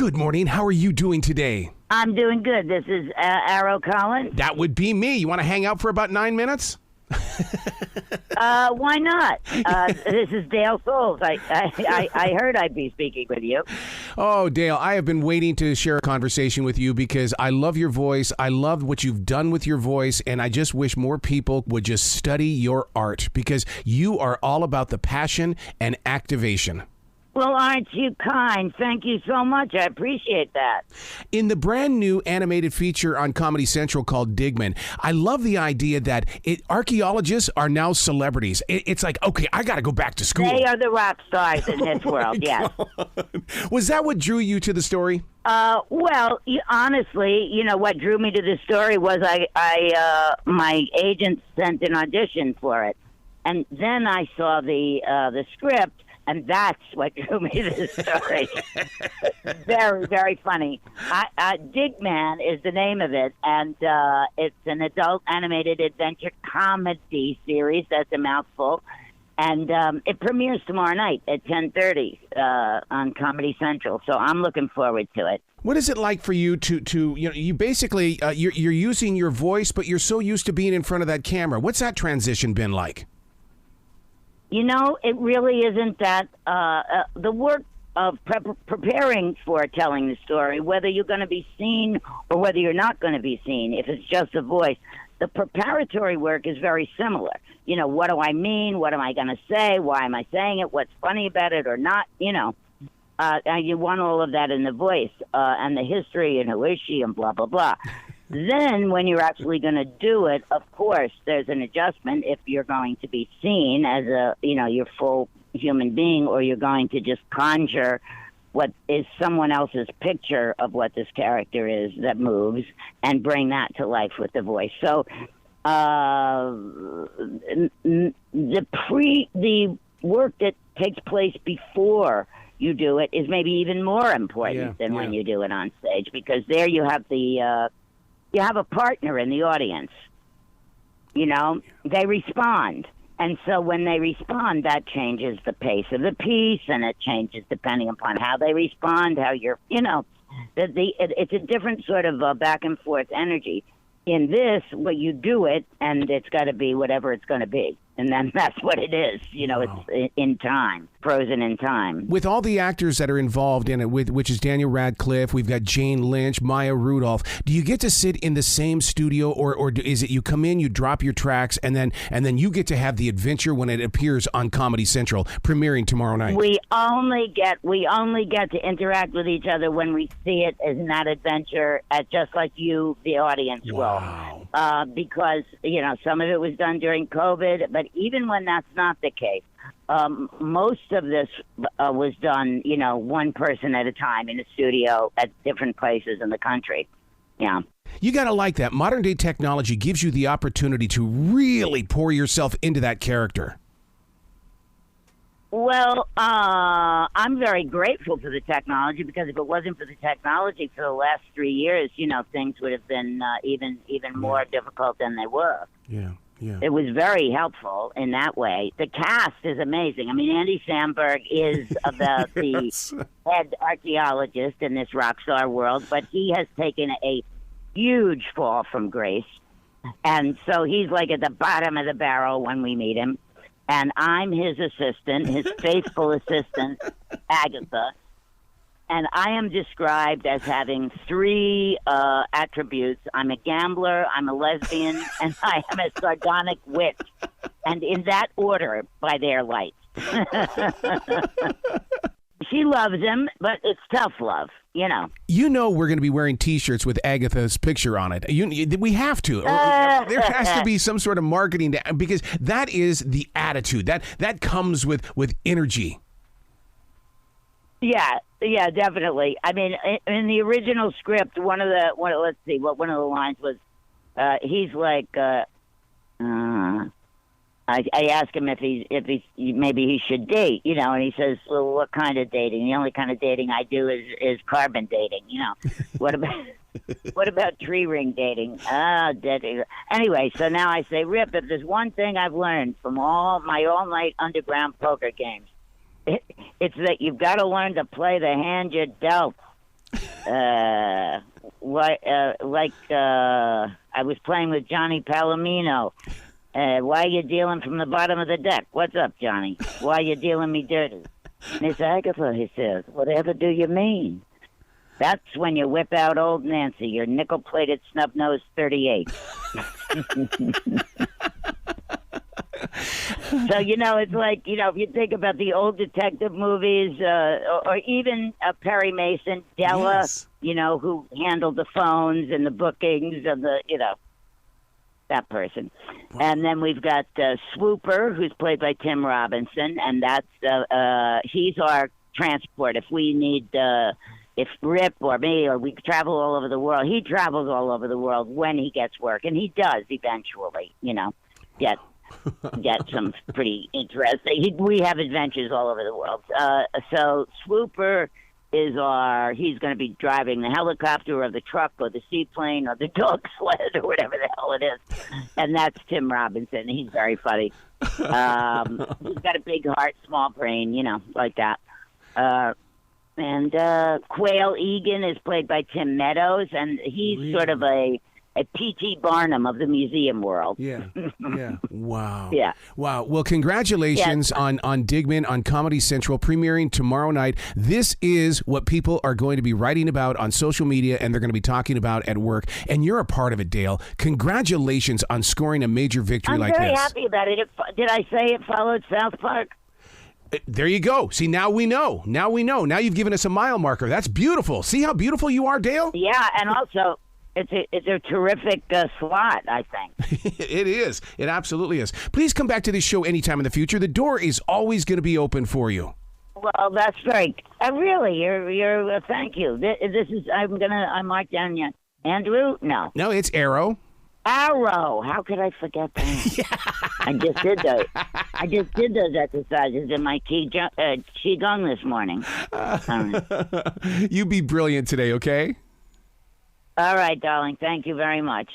Good morning. How are you doing today? I'm doing good. This is Arrow Collins. That would be me. You want to hang out for about 9 minutes? Why not? This is Dale Souls. I heard I'd be speaking with you. Oh, Dale, I have been waiting to share a conversation with you because I love your voice. I love what you've done with your voice, and I just wish more people would just study your art because you are all about the passion and activation. Well, aren't you kind? Thank you so much. I appreciate that. In the brand new animated feature on Comedy Central called Digman, I love the idea that archaeologists are now celebrities. It's like, okay, I got to go back to school. They are the rock stars in this world, yes. Was that what drew you to the story? Well, honestly, what drew me to the story was my agent sent an audition for it. And then I saw the script. And that's what drew me to the story. Very, very funny. Digman is the name of it, and it's an adult animated adventure comedy series. That's a mouthful. And it premieres tomorrow night at 10:30 on Comedy Central. So I'm looking forward to it. What is it like for you to you basically, you're using your voice, but you're so used to being in front of that camera. What's that transition been like? It really isn't that. The work of preparing for telling the story, whether you're going to be seen or whether you're not going to be seen, if it's just a voice, the preparatory work is very similar. What do I mean? What am I going to say? Why am I saying it? What's funny about it or not? You want all of that in the voice and the history and who is she and blah, blah, blah. Then when you're actually going to do it, of course, there's an adjustment if you're going to be seen as your full human being, or you're going to just conjure what is someone else's picture of what this character is that moves and bring that to life with the voice. So the work that takes place before you do it is maybe even more important than when you do it on stage, because there you have you have a partner in the audience. They respond. And so when they respond, that changes the pace of the piece, and it changes depending upon how they respond, how you're, it's a different sort of back and forth energy. In this, you do it, and it's got to be whatever it's going to be. And then that's what it is. Wow. It's in time, frozen in time. With all the actors that are involved in it, which is Daniel Radcliffe, we've got Jane Lynch, Maya Rudolph. Do you get to sit in the same studio, or is it you come in, you drop your tracks, and then you get to have the adventure when it appears on Comedy Central, premiering tomorrow night? We only get to interact with each other when we see it as that adventure, just like you, the audience, Wow. will. Because some of it was done during COVID, but even when that's not the case, most of this was done, one person at a time in a studio at different places in the country. Yeah. You got to like that. Modern day technology gives you the opportunity to really pour yourself into that character. Well, I'm very grateful for the technology, because if it wasn't for the technology for the last 3 years, things would have been even more difficult than they were. Yeah. Yeah. It was very helpful in that way. The cast is amazing. I mean, Andy Samberg is the head archaeologist in this rock star world, but he has taken a huge fall from grace. And so he's like at the bottom of the barrel when we meet him. And I'm his assistant, his faithful assistant, Agatha. And I am described as having 3 attributes. I'm a gambler, I'm a lesbian, and I am a sardonic witch. And in that order, by their light. She loves him, but it's tough love, we're going to be wearing T-shirts with Agatha's picture on it. We have to. There has to be some sort of marketing, because that is the attitude. That comes with energy. Yeah, definitely. I mean, in the original script, one of the lines was, he's like, I asked him if he's maybe he should date, and he says, well, what kind of dating? The only kind of dating I do is carbon dating, What about tree ring dating? Anyway, so now I say, Rip, if there's one thing I've learned from all my all-night underground poker games, it's that you've got to learn to play the hand you're dealt. I was playing with Johnny Palomino. Why are you dealing from the bottom of the deck? What's up, Johnny? Why are you dealing me dirty? Miss Agatha, he says, whatever do you mean? That's when you whip out old Nancy, your nickel-plated snub-nosed 38. So, it's like, if you think about the old detective movies, or even Perry Mason, Della, Yes. Who handled the phones and the bookings and that person. Wow. And then we've got Swooper, who's played by Tim Robinson, and that's he's our transport. If we need, if Rip or me or we travel all over the world, he travels all over the world when he gets work, and he does eventually, get some pretty interesting. We have adventures all over the world. So Swooper is he's going to be driving the helicopter or the truck or the seaplane or the dog sled or whatever the hell it is. And that's Tim Robinson. He's very funny. He's got a big heart, small brain, like that. And Quail Egan is played by Tim Meadows, and he's Really? sort of a P.T. Barnum of the museum world. Yeah. Wow. Yeah. Wow. Well, congratulations on Digman on Comedy Central, premiering tomorrow night. This is what people are going to be writing about on social media, and they're going to be talking about at work. And you're a part of it, Dale. Congratulations on scoring a major victory like this. I'm very happy about it. Did I say it followed South Park? There you go. See, now we know. Now you've given us a mile marker. That's beautiful. See how beautiful you are, Dale? Yeah, and also it's a terrific slot, I think. It is. It absolutely is. Please come back to this show anytime in the future. The door is always going to be open for you. Well, that's very. Really, you're. Thank you. This is. I marked down yet. Andrew? No, it's Arrow. Arrow. How could I forget that? Yeah. I just did those exercises in my qigong this morning. You be brilliant today, okay? All right, darling. Thank you very much.